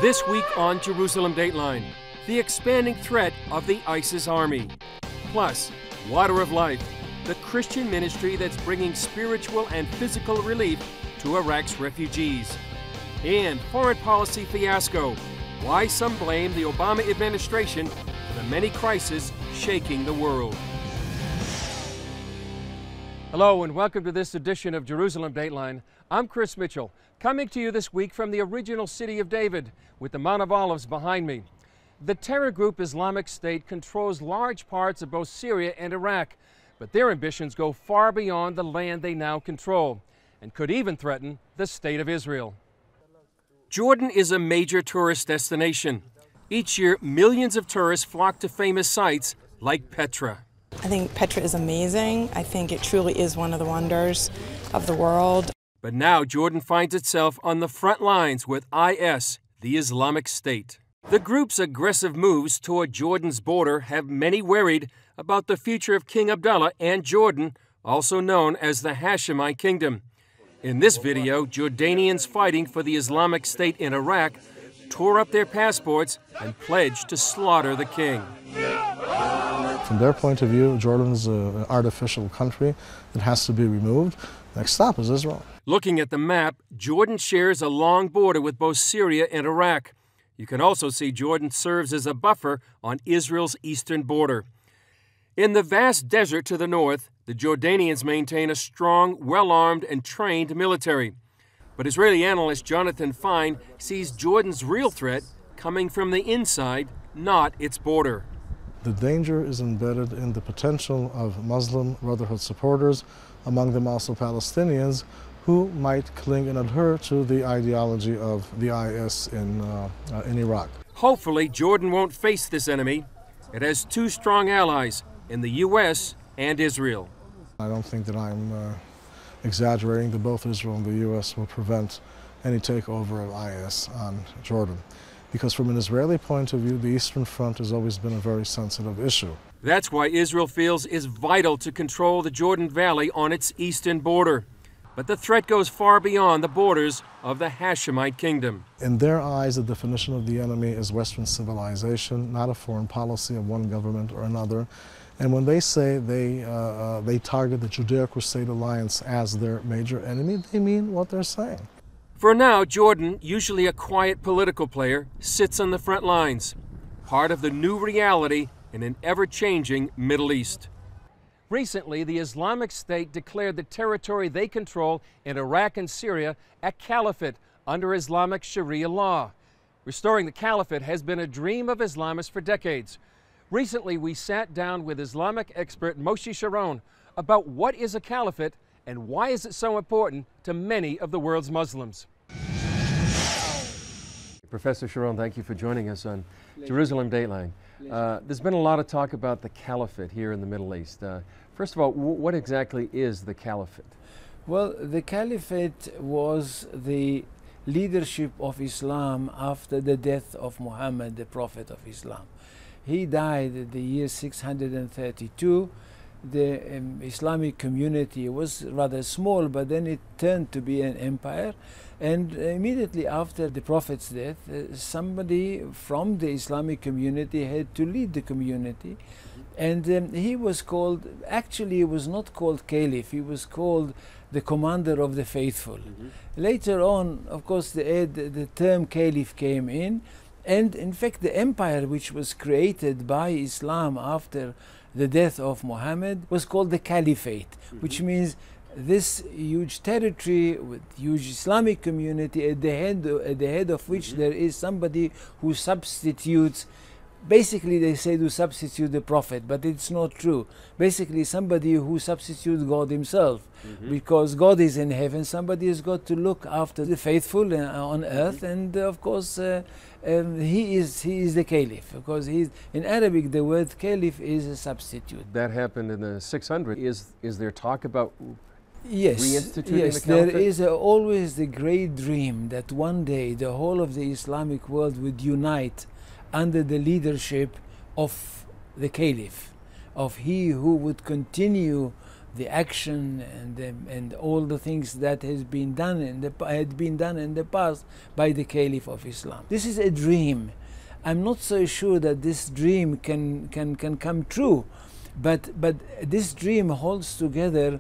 This week on Jerusalem Dateline, the expanding threat of the ISIS army. Plus, Water of Life, the Christian ministry that's bringing spiritual and physical relief to Iraq's refugees. And foreign policy fiasco, why some blame the Obama administration for the many crises shaking the world. Hello and welcome to this edition of Jerusalem Dateline. I'm Chris Mitchell, coming to you this week from the original city of David, with the Mount of Olives behind me. The terror group Islamic State controls large parts of both Syria and Iraq, but their ambitions go far beyond the land they now control, and could even threaten the state of Israel. Jordan is a major tourist destination. Each year, millions of tourists flock to famous sites like Petra. I think Petra is amazing. I think it truly is one of the wonders of the world. But now Jordan finds itself on the front lines with IS, the Islamic State. The group's aggressive moves toward Jordan's border have many worried about the future of King Abdullah and Jordan, also known as the Hashemite Kingdom. In this video, Jordanians fighting for the Islamic State in Iraq tore up their passports and pledged to slaughter the king. From their point of view, Jordan's an artificial country that has to be removed. Next stop is Israel. Looking at the map, Jordan shares a long border with both Syria and Iraq. You can also see Jordan serves as a buffer on Israel's eastern border. In the vast desert to the north, the Jordanians maintain a strong, well-armed, and trained military. But Israeli analyst Jonathan Fine sees Jordan's real threat coming from the inside, not its border. The danger is embedded in the potential of Muslim Brotherhood supporters, among them also Palestinians, who might cling and adhere to the ideology of the IS in Iraq. Hopefully, Jordan won't face this enemy. It has two strong allies in the U.S. and Israel. I don't think that I'm exaggerating that both Israel and the U.S. will prevent any takeover of IS on Jordan. Because from an Israeli point of view, the Eastern Front has always been a very sensitive issue. That's why Israel feels it's vital to control the Jordan Valley on its eastern border. But the threat goes far beyond the borders of the Hashemite Kingdom. In their eyes, the definition of the enemy is Western civilization, not a foreign policy of one government or another. And when they say they target the Judeo-Crusade alliance as their major enemy, they mean what they're saying. For now, Jordan, usually a quiet political player, sits on the front lines, part of the new reality in an ever-changing Middle East. Recently, the Islamic State declared the territory they control in Iraq and Syria a caliphate under Islamic Sharia law. Restoring the caliphate has been a dream of Islamists for decades. Recently, we sat down with Islamic expert Moshe Sharon about what is a caliphate and why is it so important to many of the world's Muslims. Professor Sharon, thank you for joining us on Jerusalem Dateline. There's been a lot of talk about the caliphate here in the Middle East. First of all, what exactly is the caliphate? Well, the caliphate was the leadership of Islam after the death of Muhammad, the prophet of Islam. He died in the year 632. The Islamic community was rather small, but then it turned to be an empire. And immediately after the Prophet's death, somebody from the Islamic community had to lead the community. And he was called, actually he was not called caliph, he was called the commander of the faithful. Later on, of course, the term caliph came in. And in fact, the empire which was created by Islam after the death of Muhammad was called the caliphate, which means this huge territory with huge Islamic community at the head of which there is somebody who substitutes. Basically, they say to substitute the prophet, but it's not true. Basically, somebody who substitutes God himself, because God is in heaven. Somebody has got to look after the faithful on earth, and of course, he is the caliph, because in Arabic the word caliph is a substitute. That happened in the 600s. Is there talk about reinstituting the caliphate? There is always the great dream that one day the whole of the Islamic world would unite under the leadership of the caliph, of he who would continue the action and all the things that had been done in the past by the Caliph of Islam. This is a dream. I'm not so sure that this dream can come true, but this dream holds together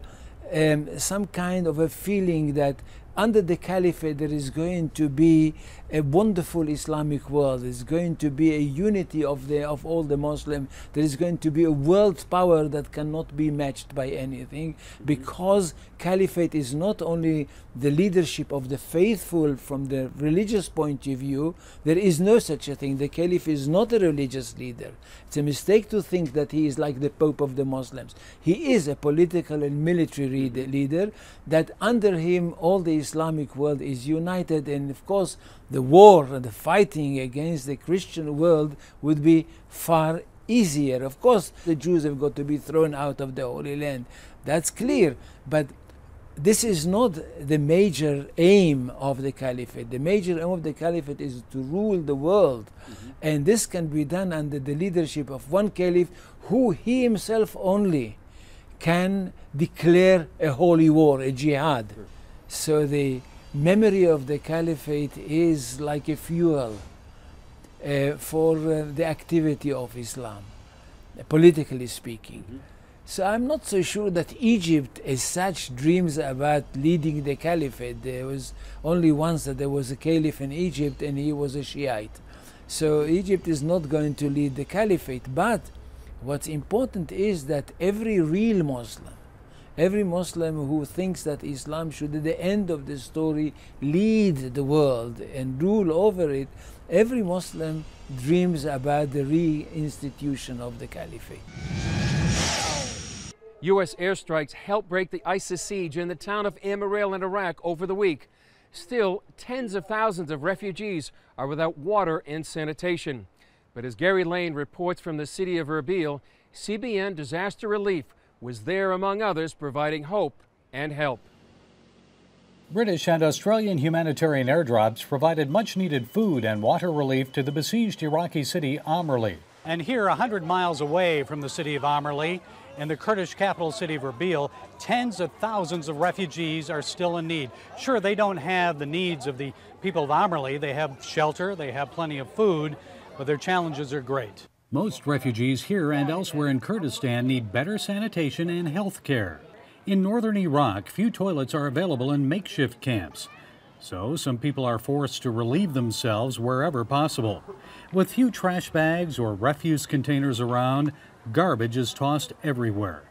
some kind of a feeling that under the Caliphate there is going to be a wonderful Islamic world. There's going to be a unity of all the Muslims. There is going to be a world power that cannot be matched by anything, because Caliphate is not only the leadership of the faithful from the religious point of view. There is no such a thing. The Caliph is not a religious leader. It's a mistake to think that he is like the Pope of the Muslims. He is a political and military leader, that under him all the Islamic world is united, and of course the war and the fighting against the Christian world would be far easier. Of course the Jews have got to be thrown out of the Holy Land, that's clear, but this is not the major aim of the Caliphate. The major aim of the Caliphate is to rule the world, and this can be done under the leadership of one Caliph who he himself only can declare a holy war, a jihad. So the memory of the Caliphate is like a fuel for the activity of Islam, politically speaking. So I'm not so sure that Egypt as such dreams about leading the Caliphate. There was only once that there was a Caliph in Egypt, and he was a Shiite. So Egypt is not going to lead the Caliphate, but what's important is that every real Muslim, every Muslim who thinks that Islam should, at the end of the story, lead the world and rule over it, every Muslim dreams about the reinstitution of the Caliphate. U.S. airstrikes helped break the ISIS siege in the town of Amaril in Iraq over the week. Still, tens of thousands of refugees are without water and sanitation. But as Gary Lane reports from the city of Erbil, CBN Disaster Relief was there, among others, providing hope and help. British and Australian humanitarian airdrops provided much-needed food and water relief to the besieged Iraqi city Amarli. And here, 100 miles away from the city of Amarli, in the Kurdish capital city of Erbil, tens of thousands of refugees are still in need. Sure, they don't have the needs of the people of Amarli. They have shelter, they have plenty of food, but their challenges are great. Most refugees here and elsewhere in Kurdistan need better sanitation and health care. In northern Iraq, few toilets are available in makeshift camps. So some people are forced to relieve themselves wherever possible. With few trash bags or refuse containers around, garbage is tossed everywhere.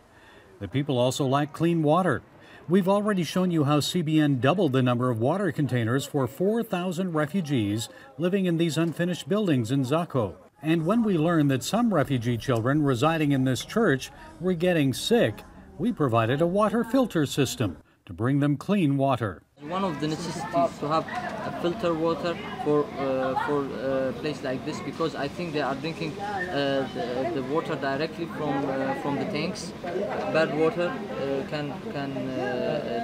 The people also lack clean water. We've already shown you how CBN doubled the number of water containers for 4,000 refugees living in these unfinished buildings in Zakho. And when we learned that some refugee children residing in this church were getting sick, we provided a water filter system to bring them clean water. One of the necessities to have a filter water for a place like this, because I think they are drinking the water directly from the tanks. Bad water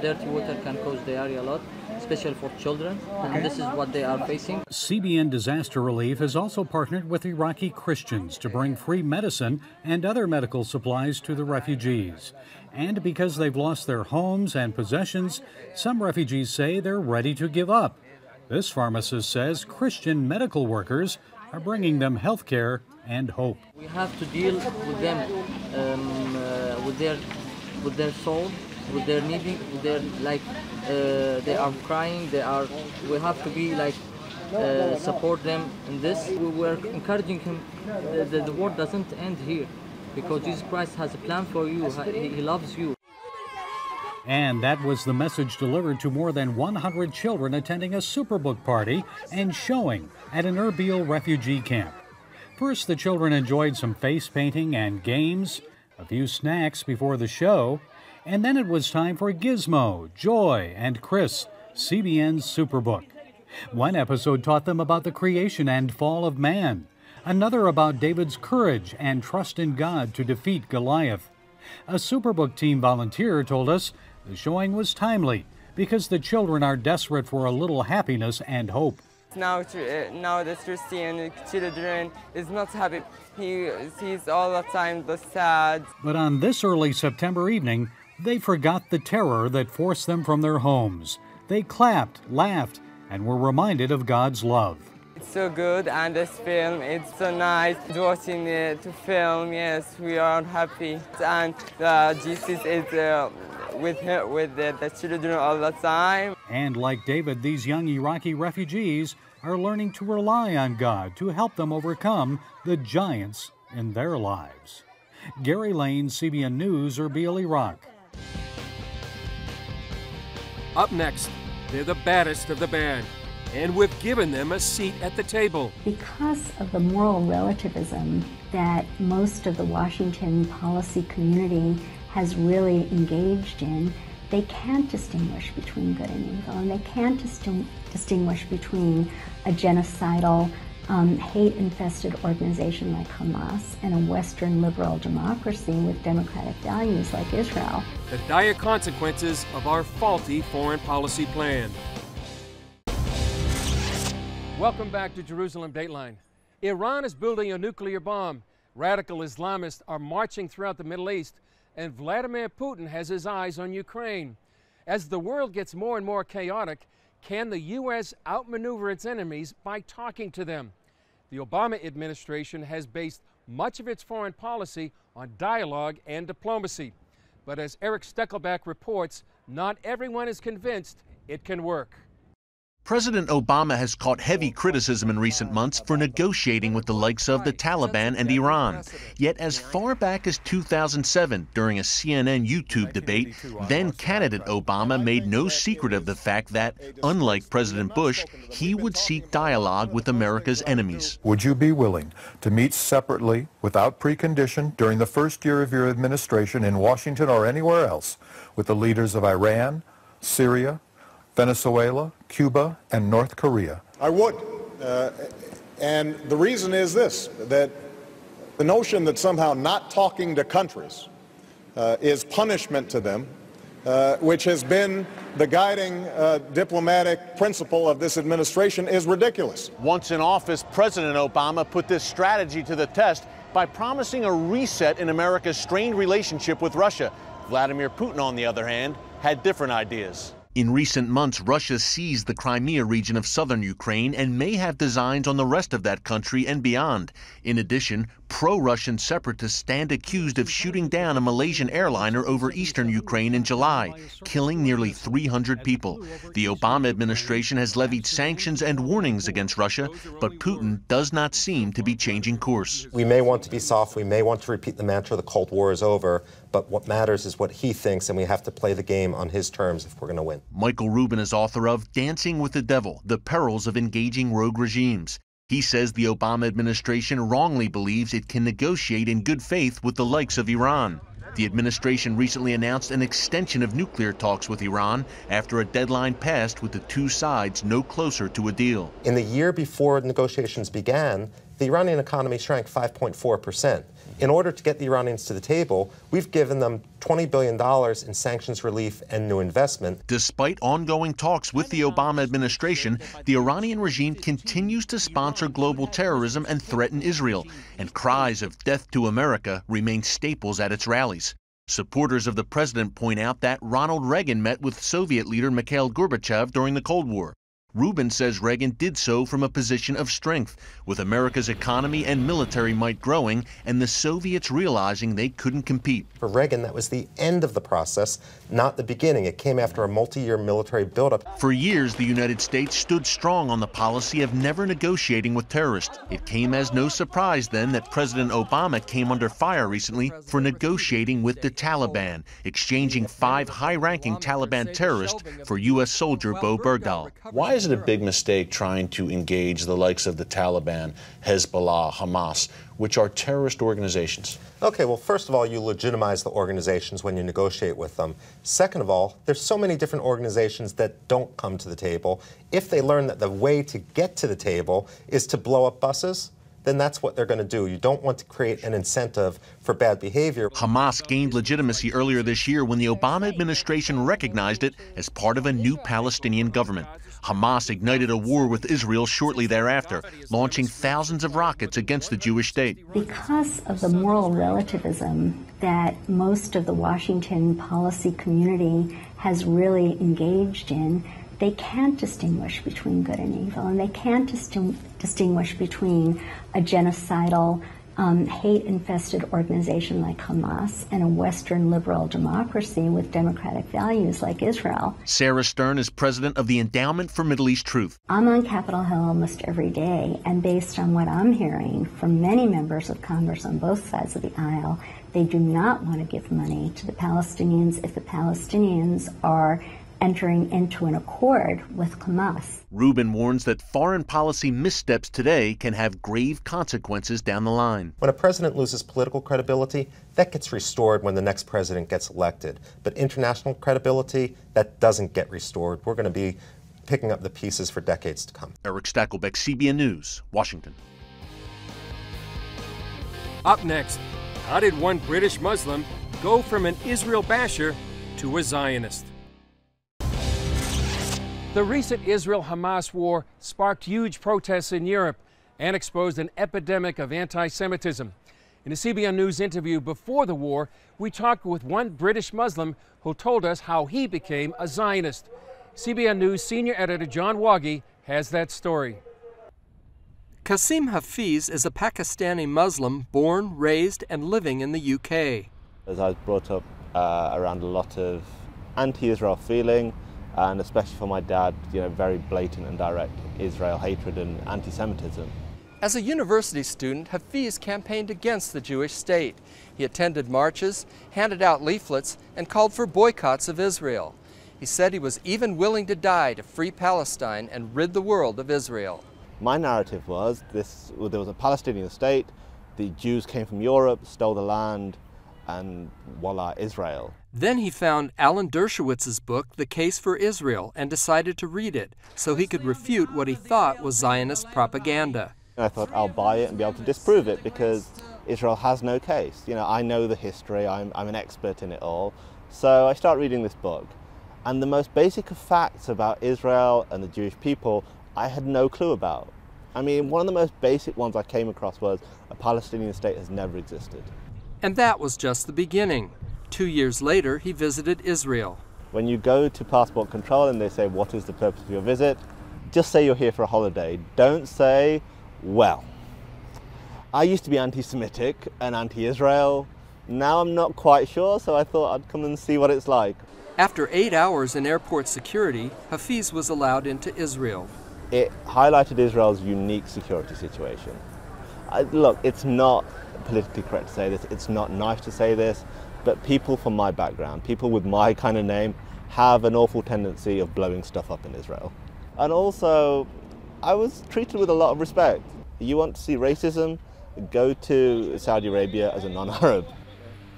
dirty water can cause diarrhea a lot, especially for children, and this is what they are facing. CBN Disaster Relief has also partnered with Iraqi Christians to bring free medicine and other medical supplies to the refugees. And because they've lost their homes and possessions, some refugees say they're ready to give up. This pharmacist says Christian medical workers are bringing them health care and hope. We have to deal with them, with their soul, with their needing, with their they are crying. We have to be support them in this. We were encouraging him. The war doesn't end here, because Jesus Christ has a plan for you. He loves you. And that was the message delivered to more than 100 children attending a Superbook party and showing at an Erbil refugee camp. First, the children enjoyed some face painting and games, a few snacks before the show, and then it was time for Gizmo, Joy, and Chris, CBN's Superbook. One episode taught them about the creation and fall of man, another about David's courage and trust in God to defeat Goliath. A Superbook team volunteer told us the showing was timely because the children are desperate for a little happiness and hope. Now the Christian children is not happy. He sees all the time the sad. But on this early September evening, They forgot the terror that forced them from their homes. They clapped, laughed, and were reminded of God's love. It's so good, and this film, it's so nice watching it to film. Yes, we are happy, and Jesus is with the children all the time. And like David, these young Iraqi refugees are learning to rely on God to help them overcome the giants in their lives. Gary Lane, CBN News, Erbil, Iraq. Up next, they're the baddest of the bad, and we've given them a seat at the table. Because of the moral relativism that most of the Washington policy community has really engaged in, they can't distinguish between good and evil, and they can't distinguish between a genocidal, hate-infested organization like Hamas and a Western liberal democracy with democratic values like Israel. The dire consequences of our faulty foreign policy plan. Welcome back to Jerusalem Dateline. Iran is building a nuclear bomb. Radical Islamists are marching throughout the Middle East, and Vladimir Putin has his eyes on Ukraine. As the world gets more and more chaotic, can the U.S. outmaneuver its enemies by talking to them? The Obama administration has based much of its foreign policy on dialogue and diplomacy. But as Eric Steckelbach reports, not everyone is convinced it can work. President Obama has caught heavy criticism in recent months for negotiating with the likes of the Taliban and Iran. Yet as far back as 2007, during a CNN YouTube debate, then candidate Obama made no secret of the fact that, unlike President Bush, he would seek dialogue with America's enemies. Would you be willing to meet separately, without precondition, during the first year of your administration in Washington or anywhere else, with the leaders of Iran, Syria, Venezuela, Cuba, and North Korea? I would. And the reason is this, that the notion that somehow not talking to countries is punishment to them, which has been the guiding diplomatic principle of this administration, is ridiculous. Once in office, President Obama put this strategy to the test by promising a reset in America's strained relationship with Russia. Vladimir Putin, on the other hand, had different ideas. In recent months, Russia seized the Crimea region of southern Ukraine and may have designs on the rest of that country and beyond. In addition, pro-Russian separatists stand accused of shooting down a Malaysian airliner over eastern Ukraine in July, killing nearly 300 people. The Obama administration has levied sanctions and warnings against Russia, but Putin does not seem to be changing course. We may want to be soft, we may want to repeat the mantra, the Cold War is over, but what matters is what he thinks, and we have to play the game on his terms if we're going to win. Michael Rubin is author of Dancing with the Devil, The Perils of Engaging Rogue Regimes. He says the Obama administration wrongly believes it can negotiate in good faith with the likes of Iran. The administration recently announced an extension of nuclear talks with Iran after a deadline passed with the two sides no closer to a deal. In the year before negotiations began, the Iranian economy shrank 5.4%. In order to get the Iranians to the table, we've given them $20 billion in sanctions relief and new investment. Despite ongoing talks with the Obama administration, the Iranian regime continues to sponsor global terrorism and threaten Israel, and cries of death to America remain staples at its rallies. Supporters of the president point out that Ronald Reagan met with Soviet leader Mikhail Gorbachev during the Cold War. Rubin says Reagan did so from a position of strength, with America's economy and military might growing and the Soviets realizing they couldn't compete. For Reagan, that was the end of the process, not the beginning. It came after a multi-year military buildup. For years, the United States stood strong on the policy of never negotiating with terrorists. It came as no surprise then that President Obama came under fire recently for negotiating with the Taliban, exchanging 5 high-ranking Taliban terrorists for U.S. soldier Bo Bergdahl. Why is it a big mistake trying to engage the likes of the Taliban, Hezbollah, Hamas, which are terrorist organizations? Okay, well, first of all, you legitimize the organizations when you negotiate with them. Second of all, there's so many different organizations that don't come to the table. If they learn that the way to get to the table is to blow up buses, then that's what they're going to do. You don't want to create an incentive for bad behavior. Hamas gained legitimacy earlier this year when the Obama administration recognized it as part of a new Palestinian government. Hamas ignited a war with Israel shortly thereafter, launching thousands of rockets against the Jewish state. Because of the moral relativism that most of the Washington policy community has really engaged in, they can't distinguish between good and evil, and they can't distinguish between a genocidal, hate-infested organization like Hamas and a Western liberal democracy with democratic values like Israel. Sarah Stern is president of the Endowment for Middle East Truth. I'm on Capitol Hill almost every day, and based on what I'm hearing from many members of Congress on both sides of the aisle, they do not want to give money to the Palestinians if the Palestinians are entering into an accord with Hamas. Rubin warns that foreign policy missteps today can have grave consequences down the line. When a president loses political credibility, that gets restored when the next president gets elected. But international credibility, that doesn't get restored. We're going to be picking up the pieces for decades to come. Eric Stakelbeck, CBN News, Washington. Up next, how did one British Muslim go from an Israel basher to a Zionist? The recent Israel-Hamas war sparked huge protests in Europe and exposed an epidemic of anti-Semitism. In a CBN News interview before the war, we talked with one British Muslim who told us how he became a Zionist. CBN News senior editor John Waggy has that story. Qasim Hafiz is a Pakistani Muslim born, raised, and living in the UK. As I was brought up around a lot of anti-Israel feeling, and especially for my dad, very blatant and direct Israel hatred and anti-Semitism. As a university student, Hafiz campaigned against the Jewish state. He attended marches, handed out leaflets, and called for boycotts of Israel. He said he was even willing to die to free Palestine and rid the world of Israel. My narrative was there was a Palestinian state, the Jews came from Europe, stole the land, and voila, Israel. Then he found Alan Dershowitz's book, The Case for Israel, and decided to read it so he could refute what he thought was Zionist propaganda. I thought I'll buy it and be able to disprove it because Israel has no case. I know the history, I'm an expert in it all. So I start reading this book, and the most basic of facts about Israel and the Jewish people I had no clue about. I mean, one of the most basic ones I came across was a Palestinian state has never existed. And that was just the beginning. 2 years later, he visited Israel. When you go to passport control and they say, what is the purpose of your visit? Just say you're here for a holiday. Don't say, well, I used to be anti-Semitic and anti-Israel. Now I'm not quite sure, so I thought I'd come and see what it's like. After 8 hours in airport security, Hafiz was allowed into Israel. It highlighted Israel's unique security situation. Look, it's not politically correct to say this, it's not nice to say this, but people from my background, people with my kind of name, have an awful tendency of blowing stuff up in Israel. And also, I was treated with a lot of respect. You want to see racism? Go to Saudi Arabia as a non-Arab.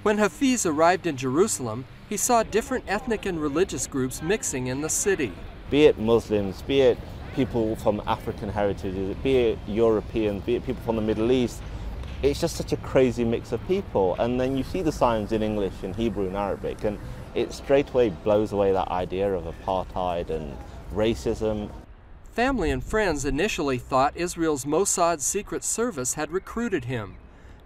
When Hafiz arrived in Jerusalem, he saw different ethnic and religious groups mixing in the city. Be it Muslims, be it people from African heritage, be it Europeans, be it people from the Middle East. It's just such a crazy mix of people. And then you see the signs in English and Hebrew and Arabic, and it straight away blows away that idea of apartheid and racism. Family and friends initially thought Israel's Mossad Secret Service had recruited him.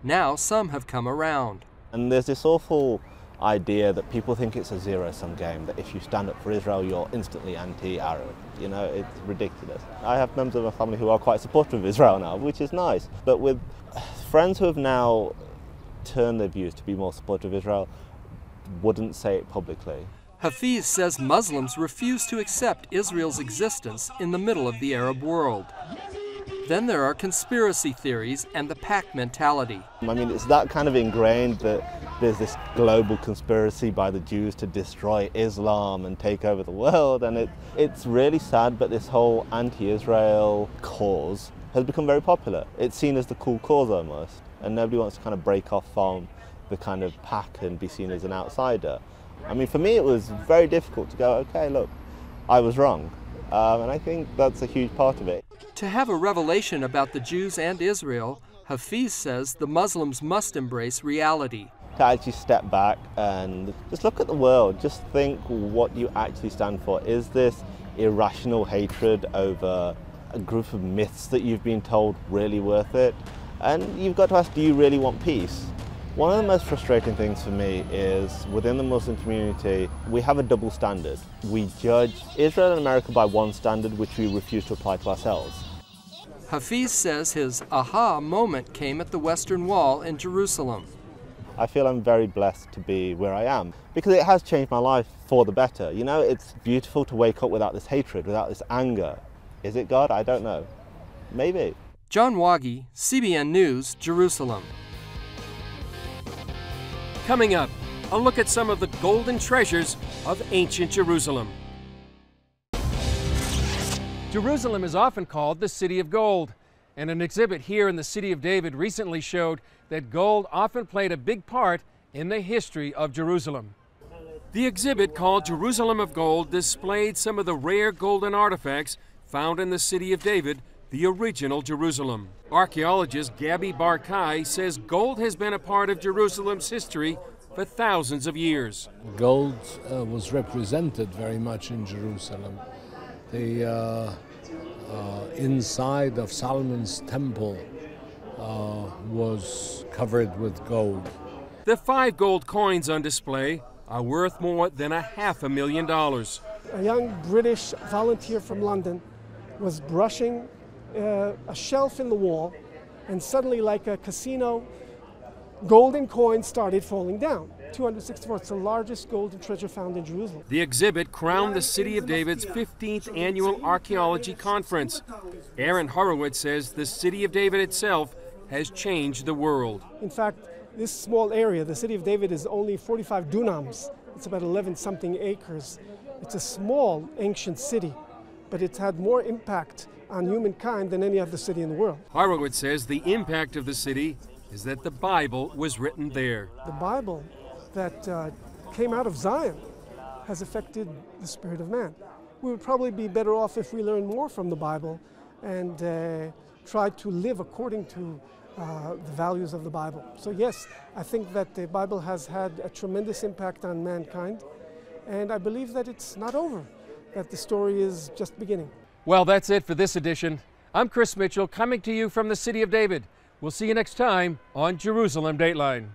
Now some have come around. And there's this awful idea that people think it's a zero-sum game, that if you stand up for Israel, you're instantly anti-Arab. It's ridiculous. I have members of my family who are quite supportive of Israel now, which is nice. But with friends who have now turned their views to be more supportive of Israel, wouldn't say it publicly. Hafiz says Muslims refuse to accept Israel's existence in the middle of the Arab world. Then there are conspiracy theories and the pack mentality. I mean, it's that kind of ingrained that there's this global conspiracy by the Jews to destroy Islam and take over the world, and it's really sad, but this whole anti-Israel cause has become very popular. It's seen as the cool cause almost, and nobody wants to kind of break off from the kind of pack and be seen as an outsider. I mean, for me it was very difficult to go, okay, look, I was wrong. And I think that's a huge part of it. To have a revelation about the Jews and Israel, Hafiz says the Muslims must embrace reality. To actually step back and just look at the world, just think what you actually stand for. Is this irrational hatred over a group of myths that you've been told really worth it? And you've got to ask, do you really want peace? One of the most frustrating things for me is within the Muslim community, we have a double standard. We judge Israel and America by one standard which we refuse to apply to ourselves. Hafiz says his aha moment came at the Western Wall in Jerusalem. I feel I'm very blessed to be where I am because it has changed my life for the better. You know, it's beautiful to wake up without this hatred, without this anger. Is it God? I don't know. Maybe. John Wagi, CBN News, Jerusalem. Coming up, a look at some of the golden treasures of ancient Jerusalem. Jerusalem is often called the City of Gold, and an exhibit here in the City of David recently showed that gold often played a big part in the history of Jerusalem. The exhibit, called Jerusalem of Gold, displayed some of the rare golden artifacts found in the City of David, the original Jerusalem. Archaeologist Gabby Barkai says gold has been a part of Jerusalem's history for thousands of years. Gold was represented very much in Jerusalem. The inside of Solomon's temple was covered with gold. The 5 gold coins on display are worth more than $500,000. A young British volunteer from London was brushing a shelf in the wall, and suddenly, like a casino, golden coins started falling down. 264, it's the largest golden treasure found in Jerusalem. The exhibit crowned the City of David's 15th annual archaeology conference. Aaron Horowitz says the City of David itself has changed the world. In fact, this small area, the City of David, is only 45 dunams. It's about 11-something acres. It's a small, ancient city, but it's had more impact on humankind than any other city in the world. Horowitz says the impact of the city is that the Bible was written there. The Bible that came out of Zion has affected the spirit of man. We would probably be better off if we learned more from the Bible and tried to live according to the values of the Bible. So yes, I think that the Bible has had a tremendous impact on mankind, and I believe that it's not over, that the story is just beginning. Well, that's it for this edition. I'm Chris Mitchell, coming to you from the City of David. We'll see you next time on Jerusalem Dateline.